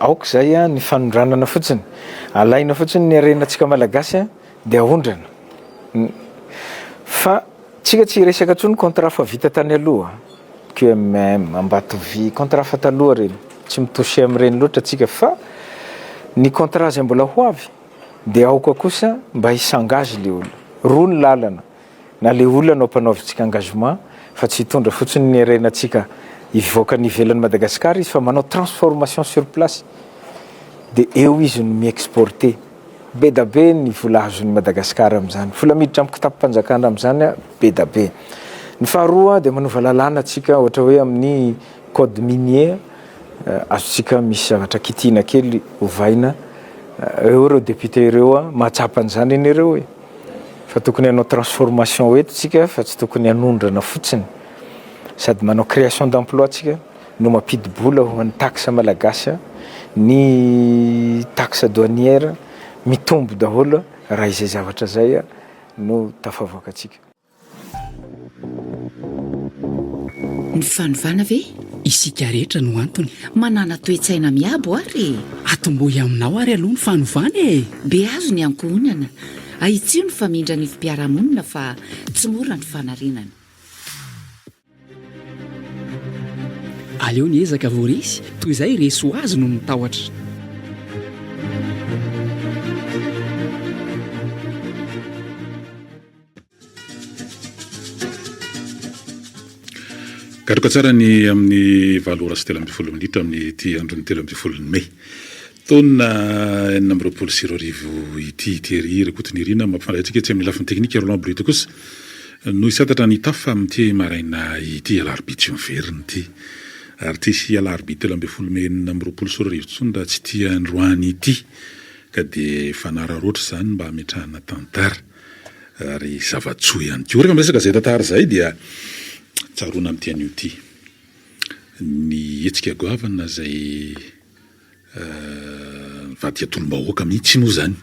aoka zay a ny fanondranana fotsiny alaina fotsiny ny arenantsika malagasy a dia aondrana fa tsika tsy resaka tsony contrat fa vita tany aloha QMM Ambatovy contrat fa taloha reny tsy mitosy amin'ireny loatra tsika fa ny contrat zay mbola ho avy dia aoka kosa mba hisangazy le olo roa ny lalana na le olona no mpanaovitsika engagement fa tsy hitondra fotsiny ny arenantsika ivoaka ny ivelan'ny Madagasikara izy fa manao transformation sur place dia eo izy no miexporter be da be ny vola azon'ny Madagasikara amin'izany vola miditra amin'ny kitapo-panjakana amin'izany be da be ny faharoa dia manova lalàna atsika ohatra hoe amin'ny code minier azontsika misy zavatra kitihana kely hovaina eo ireo député ireo mahatsapa an'izany eny ireo hoe fa tokony hanao transformation hoeto tsika fa tsy tokony hanondrana fotsiny sady manao création d'emploi tsika no mampidi-bola ho an'ny taxe malagasy ny taxe douanière mitombo daholo raha izay zavatra zay no tafavoaka atsika. Ny fanovana ve? Isika rehetra no antony. Manana toe-tsaina miabo ary. Atombohy aminao ary aloha ny fanovana e. Be azo ny ankohonana. Ahitsio ny famindra ny fipiaramonina fa tsy mora ny fanarenana. Aleo ny ezaka voaresy toy izay reso azy no mitahotra. Karoka tsara ny amin'ny 7:30 minitra amin'ny ity androny 3:30 May. Taona 2024 ity tery rekotiny irina mampifandraitsika tsy amin'ny lafiny teknika Roland Brito kosa no isatatra ny tafa amin'ity maraina ity alarobia miveriny ity ary tisy alarobia 3:30 May 2024 tsondra tsy tia androany ity ka dia fanara roatra zany mba hametrahana tantara ary zavatsoa ihany koa. Rehefa miresaka zay tantara zay dia tsaroana amin'ity anio ity ny hetsika goavana zay vadia tolom-bahoaka mihitsy moa zany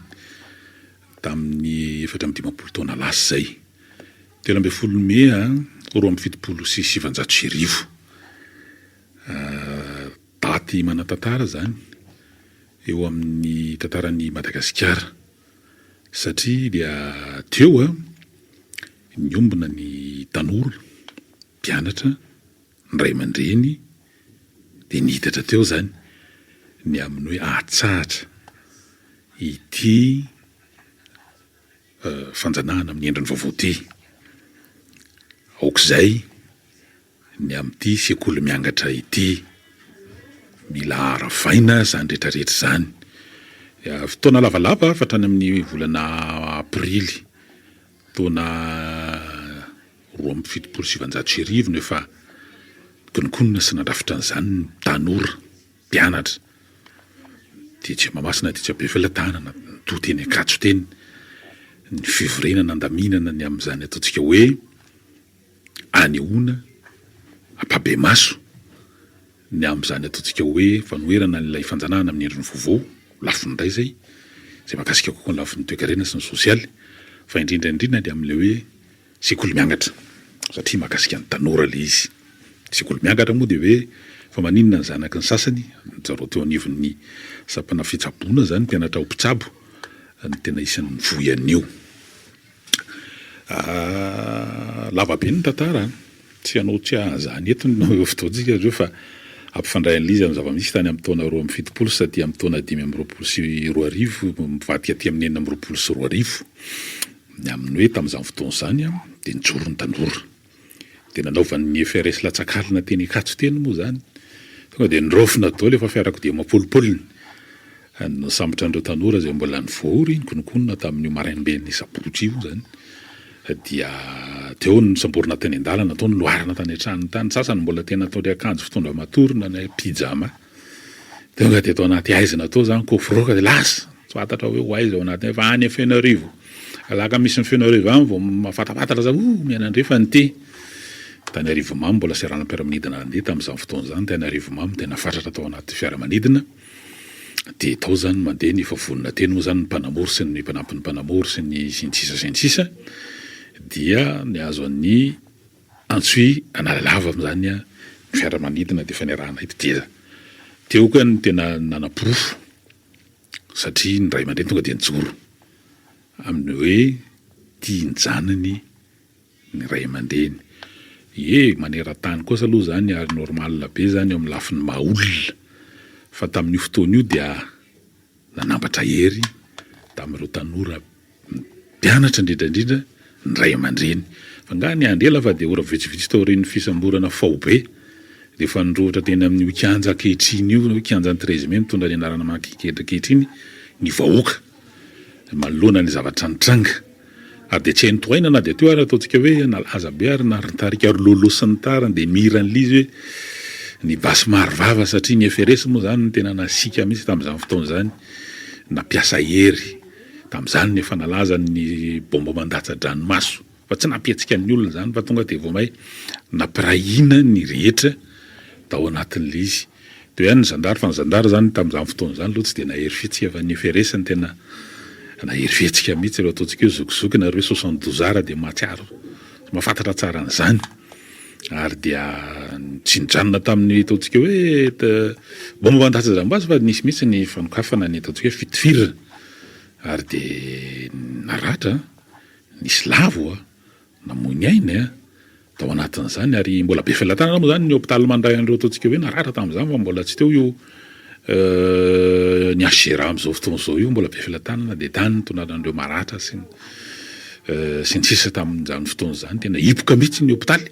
tamin'ny 7:30 taona lasa zay 13 May 2027 daty manatantara zany eo amin'ny tantaran'ny Madagasikara satria dia teo niombona ny tanora mpianatra ny ray aman-dreny dia nihitatra teo zany ny amin'ny hoe ahatsahatra ity fanjanahana amin'ny endriny vaovao ty aok'izay ny amin'ity sekoly miangatra ity mila aravaina zany rehetrarehetra zany fotoana lavalava fatrany amin'ny volana aprily taona 2027 no efa konikonina sy nandrafitra an'izany ny tanora mpianatra dia tsy mamasina dia tsy be felatana toteny akatso teny ny fivorenana andaminana ny amin'izany ataontsika hoe anehoana ampabe maso ny amin'izany ataontsika hoe fanoherana n'ilay fanjanahana amin'ny endriny vaovao lafiny indray zay mahakasika kokoa ny lafiny toe-karena sy ny sosialy fa indrindraindrindra dia amin'ilay hoe sekoly miangatra satria mahakasika ny tanora le izy sekoly miangatra moa dia hoe fa maninona ny zanaky ny sasany zareo teo anivon'ny sapana fitsaboana zany mpianatra ao mpitsabo ny tena isan'ny voy anio lavabe ny tantara tsy hanao tsy ahazany eto no fotoantsika reo fa ampifandray an'izy amin'ny zava-misy tany amin'ny taona 2070 sady amin'ny taona 520 mivadika aty amin'ny 420 ny amin'ny hoe tamin'izany fotoana zany dia nijoro ny tanora dia nanaovan'ny FRS latsakalina teny akatso teny moa zany tonga dia nirofina daholo efa fiarako dia mapolipoliny sambotra andreo tanora zay mbola nivory nikonikonina tamin'io marainben'ny sabotsy io zany dia teo ny samborina teny an-dalana atao ny loharana tany an-trano tany sasany mbola tena ataony akanjo fitondra matorina ny pijama tonga dia atao anaty aizina atao zany kofroka dia lasa tsy fantatra hoe ho aiza ao anaty efa any Fianaravo alaka misy ny Fianaravo any vao mafatapatatra za mianandrefa nyty tany Arivomamy mbola seranam-piaramanidina andeha tamin'izany fotoana zany tany Arivomamy tena fatratra atao anaty fiaramanidina dia tao zany mandeha ny favonina teny moa zany ny mpanamory sy ny mpanampin'ny mpanamory sy ny sintsisa dia ny azo an'ny antsoi analalava amin'izany fiaramanidina dia fanerahana ipiteza teo koa ny tena nanam-porofo satria ny ray aman-dreny tonga dia nijoro amin'ny hoe tia ny janany ny ray aman-dreny. Maneran-tany kosa aloha zany ary normal be zany eo amin'ny lafin'ny maha-olona fa tamin'io fotoana io dia nanambatra hery tamin'ireo tanora mpianatra indrindrandrindra ny ray aman-dreny fa nga ny andela fa dia ora vitsivitsy tao reny fisamborana fao be dia efa nindrohatra teny amin'ny kanja ankehitriny io kianjan'ny 13 mai mitondra ny anarana mankehitriny ankehitriny ny vahoaka manoloana ny zavatra nitranga ary dia tsy hainy tohaina na dia teo ary ataontsika hoe nalaza be ary narintarika ary lolosany tarany dia miran'lizy hoe ny basy marovava satria ny FRS moa zany ny tena nasika mihitsy tamin'izany fotoana zany nampiasa hery tamin'izany efa nalaza ny bomba mandatsa-dranomaso fa tsy nampietsika ny olona zany fa tonga dia vao may nampirahina ny rehetra tao anatin'ilay izy. Teo ihany ny zandary fa ny zandary zany tamin'izany fotoana zany aloha tsy dia nahery fihetsika fa ny FRS ny tena nahery fihetsika mihitsy ireo ataontsika hoe zokizoky na hoe 72 heures dia mahatsiaro mahafantatra tsara an'izany ary dia tsy nijanona tamin'ny ataontsika hoe bomba mandatsa-dranomaso fa nisy mihitsy ny fanokafana ny ataontsika hoe fitifirana ary dia naratra nisy lavo namony aina tao anatin'izany ary mbola be fialan-tanana moa zany ny hôpitaly mandray an'ireo ataontsika hoe naratra tamin'izany fa mbola tsy teo io ny asera amin'izao fotoana izao io mbola be fialan-tanana dia tany tonanan'ireo maratra sy ny sisa tamin'izany fotoana izany tena hipoka mihitsy ny hôpitaly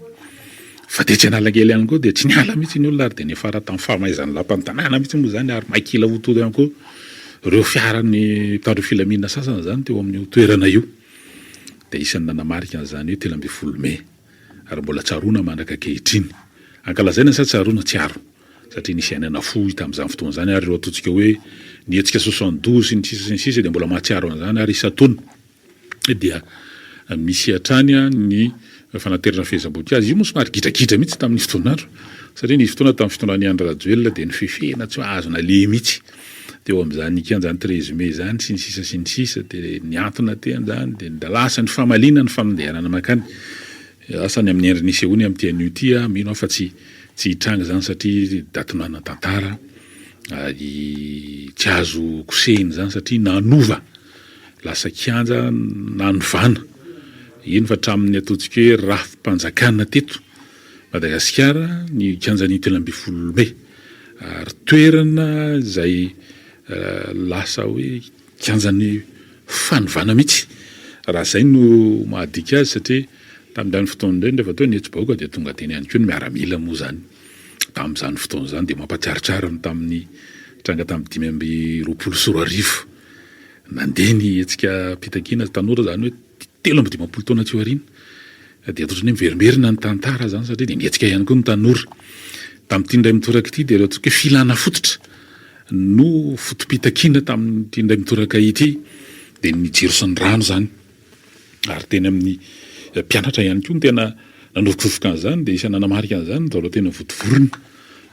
fa dia tsy analangely ihany koa dia tsy niala mihitsy ny olona ary dia nefara tamin'ny fahamaizany lapan'ny tanàna mihitsy moa zany ary maikila hotody ihany koa ireo fiarany mpitandro filaminana sasana zany teo amin'ny toerana io dia isan'ny nanamarika an'izany hoe 13 Mai ary mbola tsaroana mandraka ankehitriny ankalazaina sa tsaroana tsy aro satria nisy ainana fo tamin'izany fotoana zany ary ireo ataontsika hoe nietsika 72 sy ny sisa dia mbola mahatsiaro an'izany ary isataona dia misy hatrany ny fanaterana fihesam-boninkazo io moa somary gidragidra mihitsy tamin'ny fotoanandro satria nisy fotoana tamin'ny fitondran'ny Andry Rajoelina dia ny fifehana tsy azona le mihitsy teo amin'izany kianjany 13 Mai zany sy ny sisa dia niantona teny zany dia nidalasa ny famalina ny famandehanana makany asany amin'ny endry nisy ehony amin'ny tian'io ty mino fa tsy hitranga zany satria datonana tantara tsy azo kosehiny zany satria nanova lasa kianja nanovana iny fa hatramin'ny ataontsika hoe rafim-panjakana teto Madagasikara ny kianjan'ny 13 Mai ary toerana izay lasa hoe kianjan'ny fanovana mihitsy raha izay no mahadika azy satria tamin'izany fotoana indray rehefa teo ny hetsi-bahoaka dia tonga teny ihany koa ny miaramila moa zany tamin'izany fotoana zany dia mampatsiarotsiaro ny tamin'ny tranga tamin'ny 2024 nandeha ny hetsika mpitakina tanora zany hoe 17 taona tsy aoriana dia ohatrany miverimerina ny tantara zany satria dia nihetsika ihany koa ny tanora tamin'ity ndray mitoraka ity dia ireo toka filana fototra no fotom-pitakina tamin'ity ndray mitoraka ity dia ny jiro sy ny rano zany ary teny amin'ny mpianatra ihany koa ny tena nanovokovoka an'izany dia isany nanamarika an'izany zareo tena votovorona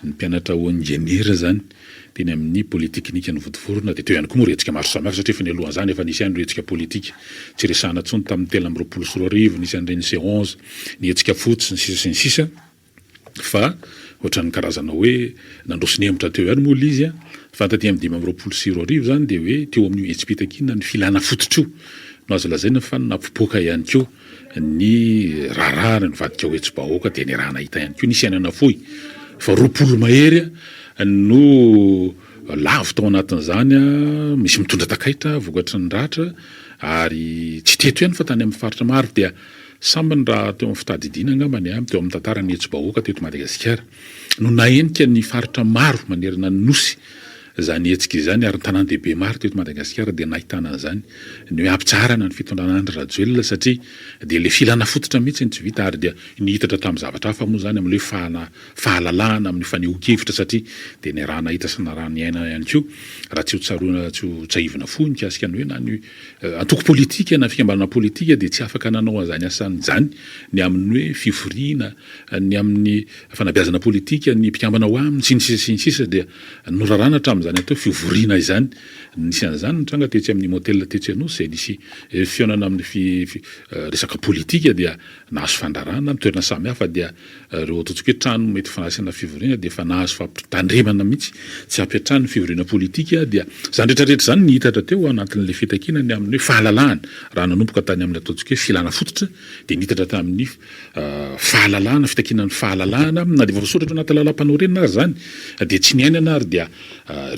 ny mpianatra ho ingeniera zany teny amin'ny politeknika ny votovorona dia teo ihany koa moa retsika maro samihafa satria efa ny alohan'izany efa nisy ihany retsika politika tsy resahana tsony tamin'ny 13 nisy an'ireny C11 ny hetsika fotsy sy ny sisa fa ohatran'ny karazana hoe nandroso ny hemitra teo ihany moa izy fantaty amin'ny 5 zany dia hoe teo amin'ny hetsim-pitakina ny filana fototra io no azo lazaina fa napopoaka ihany koa ny raharary ny vadika ho hetsi-bahoaka dia ny raha nahita ihany koa nisy ainana fohy fa 20 mahery no lavo tao anatin'izany misy mitondra takaitra vokatry ny ratra ary tsy teto ihany fa tany amin'ny faritra maro dia sambany raha teo amin'ny fitadidiana angambany teo amin'ny tantara ny hetsi-bahoaka teto Madagasikara no nahenika ny faritra maro manerana ny nosy zany hetsika izany ary ny tanan-dehibe maro teto Madagasikara dia nahitana an'izany ny hoe ampitsarana ny fitondrana Andry Rajoelina satria dia le filana fototra mihitsy tsy vita ary dia nihitatra tamin'ny zavatra hafa moa zany amin'ny hoe fahalalahana amin'ny fanehoan-kevitra satria dia ny raha nahita sy na raha niaina ihany koa raha tsy ho tsaroana tsy ho tsahivana fo nikasika ny hoe na ny antoko politika na fikambanana politika dia tsy afaka nanao an'izany asany zany ny amin'ny hoe fivoriana ny amin'ny fanabeazana politika ny mpikambana ho aminy sy ny sisa dia norarana hatramin'izany amin'izany atao fivoriana izany nisy an'izany nitranga tetsy amin'ny motel tetsy anosy nisy fihaonana amin'ny resaka politika dia nahazo fandarana toerana samihafa dia reo ataontsika hoe trano mety fanasana fivoriana dia efa nahazo fampitandremana mihitsy tsy ampiatrano fivoriana politika dia zany rehetrarehetra zany nihitatra teo anatin'le fitakina ny amin'ny hoe fahalalahana raha nanomboka tany amin'ny ataontsika hoe filana fototra dia nihitatra tamin'ny fahalalahana fitakinan'ny fahalalahana na dia voasoratra anaty lalam-panorenana ary zany dia tsy niainana ary dia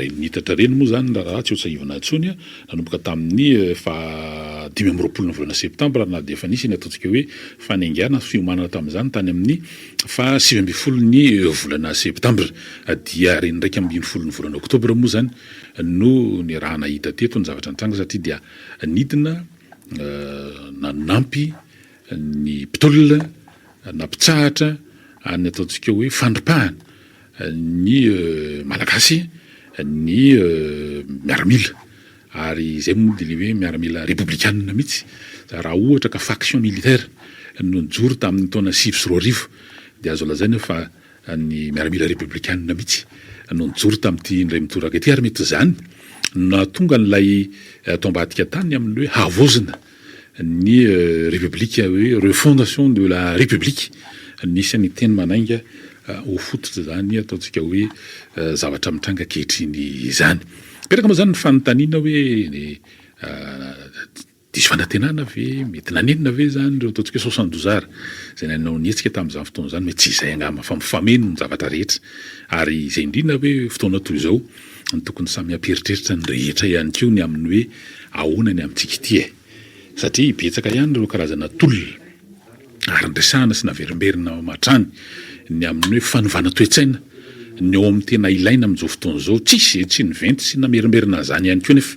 reny nihitatra reny moa zany raha tsy ho tsahivana intsony nanomboka tamin'ny 25 septambra na dia efa nisy ny ataontsika hoe fanaingana fiomanana tamin'izany tany amin'ny 7 volana septambra dia reny ndraiky amin'ny 20 volana oktobra moa zany no ny raha nahita teto ny zavatra nitranga satria dia nidina nanampy ny mpitolona nampitsahatra any ataontsika hoe fandropahana ny malagasy ny miaramila ary izay moa dia le hoe miaramila républicaine mihitsy raha ohatra ka faction militaire no nijoro tamin'ny taona 2010 dia azo lazaina fa ny miaramila républicaine mihitsy no nijoro tamin'ity indray mitoraka ity ary mety zany na tonga n'ilay tombadika tany amin'ny hoe havozina ny république hoe refondation de la république nisy ny teny manainga ho fototra zany ataontsika hoe zavatra mitranga kehitriny izany peraka moa zany ny fanontaniana hoe diso fanantenana ve mety nanenina ve zany reo ataontsika hoe 72 heures zay nanao nietsika tamin'izany fotoana zany mety tsy izay angamba fa mifameno ny zavatra rehetra ary izay indrina hoe fotoana toy izao ny tokony samy amperitreritra ny rehetra ihany koa ny amin'ny hoe ahoana ny amintsika ity satria betsaka ihany reo karazana tolona ary ndresahana sy naverimberina matrany ny amin'ny hoe fanovana toetsaina ny eo amin'ny tena ilaina amin'izao fotoana zao tsisy tsy niventy sy namerimberina zany ihany koa nefa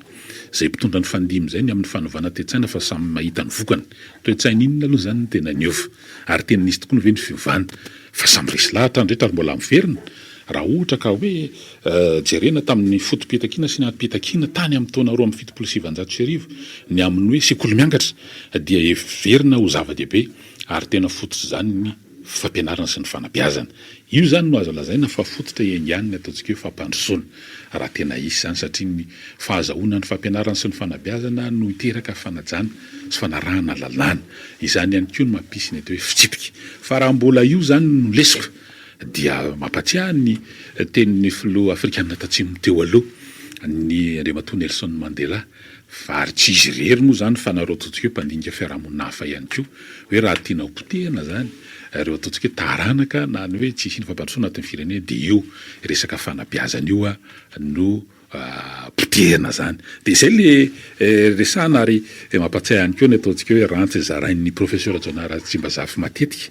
zay mpitondra ny fandimy zay ny amin'ny fanovana toetsaina fa samy mahita ny vokany toetsaina inona aloha zany ny tena niova ary tena nisy tokoa ny ve ny fivana fa samy resy lahatra andrehetra ary mbola miverina raha ohatra ka hoe jerena tamin'ny fotom-pitakina sy ny atom-pitakina tany amin'ny taona 27 ny amin'ny hoe sekoly miangatra dia everina ho zava-dehibe ary tena fototra zany ny fampianarana sy ny fanabeazana io zany no azo lazaina fa fototra ianganiny ataontsika hoe fampandrosoana raha tena isy zany satria ny fahazahoana ny fampianarana sy ny fanabeazana no hiteraka fanajana sy fanarahana lalàna izany ihany koa no mampisy ny atao hoe fitsipika fa raha mbola io zany no lesoko dia mampatsiahy ny tenin'ny filoha afrikanina tatsimo teo aloha ny Andriamatoa Nelson Mandela fa ary tsy izy rery moa zany fa nareo ataontsika hoe mpandinika fiarahamonina hafa ihany koa hoe raha tiana hopotehana zany reo ataontsika hoe taranaka na ny hoe tsisy ny fampandrosoana anatin'ny firenena dia eo resaka fanabeazana io no potehana zany dia izay le resahana ary mampatsiahy ihany koa ny ataontsika hoe rantsy zarain'ny professeur Jonara Tsimbazafy matetika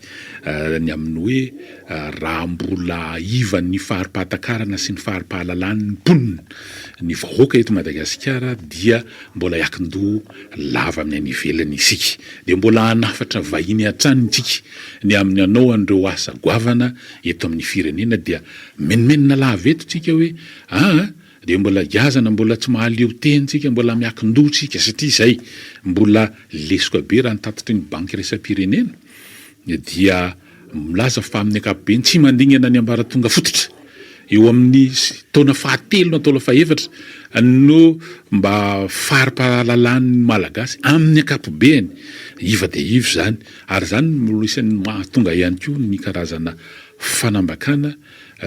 ny amin'ny hoe raha mbola ivan'ny faharipahan-takarana sy ny faharipahalalany ny mponina ny vahoaka eto Madagasikara dia mbola iakin-doha lava amin'ny any ivelany isika dia mbola hanafatra vahiny hatrany tsika ny amin'ny anao an'ireo asa goavana eto amin'ny firenena dia menomenina lava eto tsika hoe dia mbola gazana mbola tsy mahaleo tentsika mbola miakin-doha tsika satria izay mbola lesoka be raha nitatitry ny banky raisam-pirenena dia milaza fa amin'ny ankapobeny tsy mandingana ny ambaratonga fototra eo amin'ny taona fahatelo na taona fahaefatra no mba faripahalalany malagasy amin'ny ankapobeny iva dia iva zany ary zany isan'ny mahatonga ihany koa ny karazana fanambakana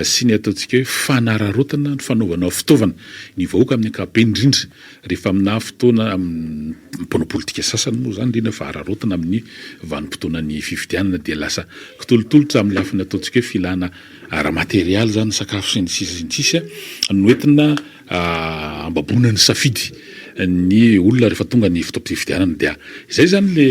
sy ny ataontsika hoe fanararotana ny fanaovana fitaovana ny vahoaka amin'ny ankapobeny indrindra rehefa amina fotoana mponina politika sasany moa zany indrindra fa ararotana amin'ny vanim-potoana ny fifidianana dia lasa kitolotolotra amin'ny lafiny ataontsika hoe filana ara-materialy zany sakafo sy ny sisa sy ny sisa no entina ambabona ny safidy ny olona rehefa tonga ny fotoam-pifidianana dia izay zany le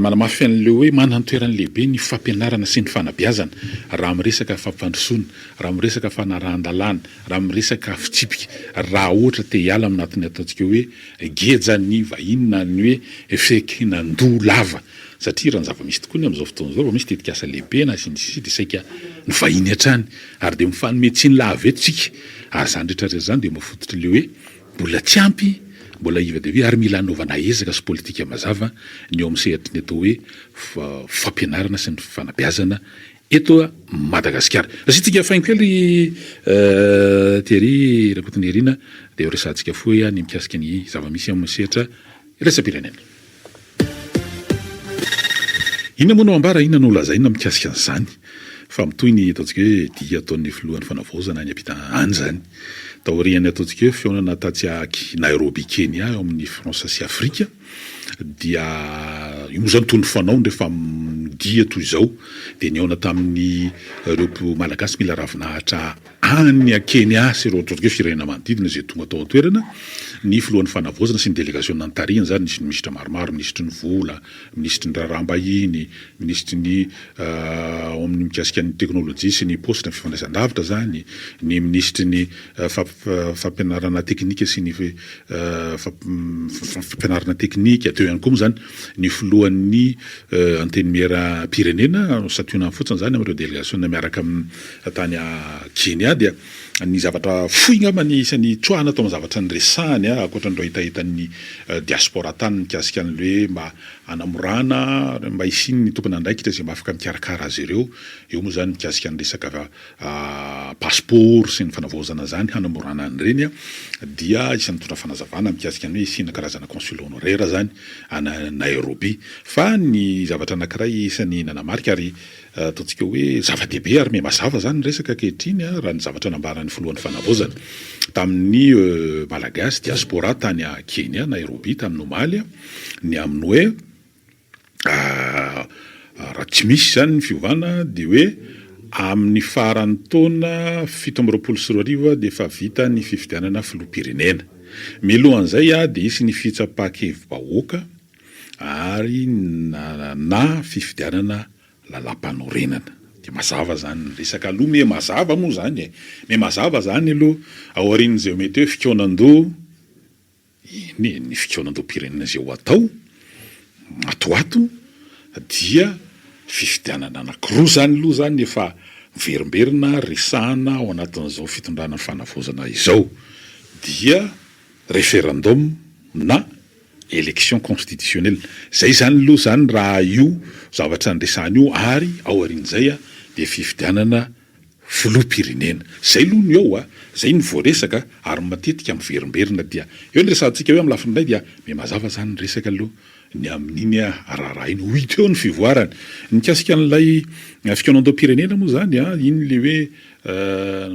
manamafy an'leo hoe manana ny toerany lehibe ny fampianarana sy ny fanabeazana raha miresaka fampandrosoana raha miresaka fanarahan-dalàna raha miresaka fitsipika raha ohatra te hiala aminatiny ataontsika hoe geja ny vahinina ny hoe fekinan-doha lava satria raha ny zava-misy tokoa ny amin'izao fotoana zao misy tetika asa lehibe na sy ny sisy dia saika ny vahiny hatrany ary dia mifanome tsy ny lava eto tsika ary zany rehetrarehetra zany dia mafototra le hoe mbola tsy ampy mbola iva dia hoe ary mila hanaovana ezaka sy politika mazava ny eo amin'ny sehatry ny atao hoe fampianarana sy ny fanabeazana eto Madagasikara. Asitsika fainkely Thierry Rakotonerina dia resantsika foa ny mikasika ny zava-misy amin'ny sehatra iraisam-pirenena. Inona moa no ambara, inona no lazaina mikasika an'izany fa mitoy ny ataontsika hoe dia ataon'ny filohan'ny fanavaozana ny ampita any zany. Taoriany ataontsika hoe fionana tatsy Nairobi Kenya eo amin'ny Frantsa sy Afrika dia io moa zany tony fanao rehefa dia toy izao dia niaona tamin'ny ireo malagasy mila ravinahitra any a Kenya sy ireo ataontsika hoe firenena manodidina izay tonga tao an-toerana ny filohan'ny fanavaozana sy ny délégation nantarihany zany nisy ny minisitra maromaro, ministry ny vola, ministry ny raraham-bahiny, ministry ny amin'ny mikasika ny teknôlôjia sy ny poste ny fifandraisan-davitra zany, ny ministry ny fampianarana teknika sy ny fampianarana teknika, teo ihany koa moa zany ny filohan'ny anteniera pirenena sationa fotsiny zany amin'ireo délégation miaraka tany Kenya dia ny zavatra fohy ngamba ny isan'ny tsoahana tao amin'ny zavatra ny resahany ankoatran'ireo hitahitan'ny diaspora tany mikasika an'le mba hanamorana mba isiny ny tompony andraikitra izay mba afaka mikarakara azy ireo. Eo moa zany mikasika ny resaka passeport sy ny fanavaozana zany hanamorana an'ireny dia isan'ny mitondra fanazavana mikasika ny hoe isina karazana consul honoraire zany ana Nairobi. Fa ny zavatra anankiray isan'ny nanamarika ary ataontsika hoe zava-dehibe ary mazava zany resaka ankehitriny raha ny zavatra nambaran'ny filohan'ny fanavaozana tamin'ny malagasy diaspora tany Kenya Nairobi tamin'ny omaly ny amin'ny hoe raha tsy misy zany ny fiovana dia hoe amin'ny faran'ny taona 1724 dia efa vita ny fifidianana filoham-pirenena. Milohan'izay dia isy ny fitsapakevim-bahoaka ary na fifidianana lalam-panorenana. Dia mazava zany resaka aloha me mazava moa zany me mazava zany aloha ao aorian'izay mety hoe fikonan-doha ny fikonan-doha pirenena izay ho atao atoato dia fifidianana anankiroa zany aloha zany efa miverimberina resahana ao anatin'izao fitondrana fanavaozana izao dia référendum na élection constitutionnelle. Zay zany aloha zany raha io zavatra andresahana io ary ao aorian'izay dia fifidianana filoham-pirenena. Zay aloha ny ao zay ny voaresaka ary matetika miverimberina dia eo ny resantsika hoe amin'ny lafiny indray dia me mazava zany ny resaka aloha ny amin'iny raharaha iny ho hita eo ny fivoarany mikasika an'ilay fikonan-doham-pirenena moa zany iny le hoe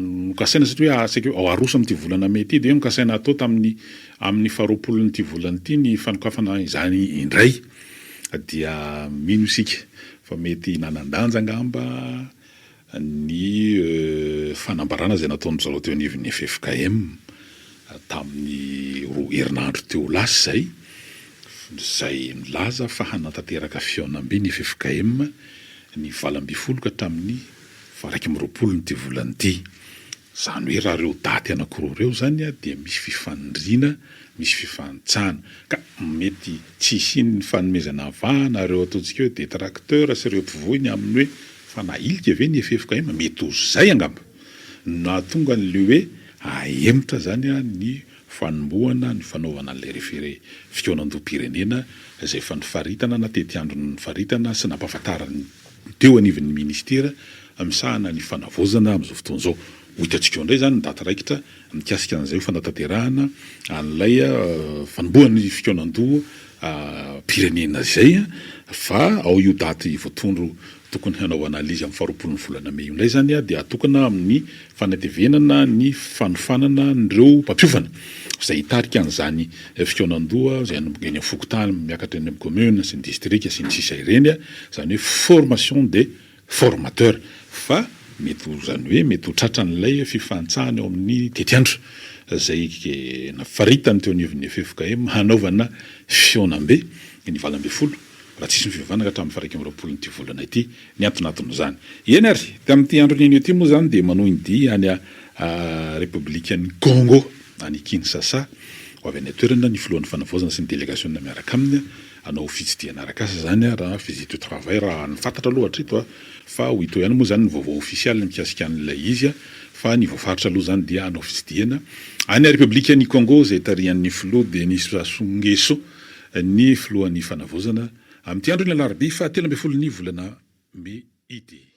nokasaina satria hoe asika ao aroso amin'ity volana mety dia nokasaina atao tamin'ny amin'ny faharoapolon'ity volana ity ny fanokafana izany indray dia mino isika fa mety nanan-danja ngamba ny fanambarana izay nataon'ny zareo teo anivon'ny FFKM tamin'ny roa herinandro teo lasa zay milaza fa hanatanteraka fionam-be ny FFKM ny valam-bifolo ka hatramin'ny faraiky am'roapolo n'ity volana ity. Zany hoe raha reo daty anankiroa reo zany dia misy fifandriana, misy fifantsana ka mety tsisy ny fanomezana vahana reo ataontsika hoe détracteur sy ireo mpivoiny amin'ny hoe fa nailika ve ny FFKM mety ho zay angamba na tonga n'le hoe ahemitra zany ny fanombohana ny fanaovana an'ilay refere fikonan-doham-pirenena izay efa nifaritana na tety andro nifaritana sy nampahafantarany teo anivon'ny ministera misahana ny fanavaozana amin'izao fotoana izao. Ho hitantsika eo indray zany ny daty raikitra mikasika an'izay fanatanterahana an'ilay fanombohan'ny fikonan-doha pirenena zay fa ao io daty voatondro tokony hanao analizy amin'ny faharoapolon'ny volana May indray zany dia atokana amin'ny fanatevenana ny fanofanana n'ireo mpampiofana izay hitarika an'izany fikonan-doha izay eny amin'ny fokotany miakatra eny amin'ny commune sy ny district sy ny sisa ireny zany hoe formation des formateurs fa mety zany hoe mety ho tratran'ilay fifantsahana eo amin'ny tetiandro zay nafaritany teo anivon'ny FFKM hanaovana fionam-be ny valam-be folo raha tsisy ny fivavahana ka hatramin'ny faraiky am'roapolo n'ity volana ity ny antonaton'izany zany. Eny ary tamin'ity andron'iny ity moa zany dia manao iny any République-ny Congo any Kinshasa ho avy any toerana ny filohan'ny fanavaozana sy ny délégation miaraka aminy anao fitsidiana arakasa zany raha visite au travail raha nifantatra aloha hatrito fa ho ito ihany moa zany ny vaovao ofisialy mikasika an'ilay izy fa ny voafaritra aloha zany dia anao fitsidiana any République-ny Congo zay tarihan'ny filoha Denis Sassou Nguesso ny filohan'ny fanavaozana amin'ity andro ny alarobia 17 volana May ity.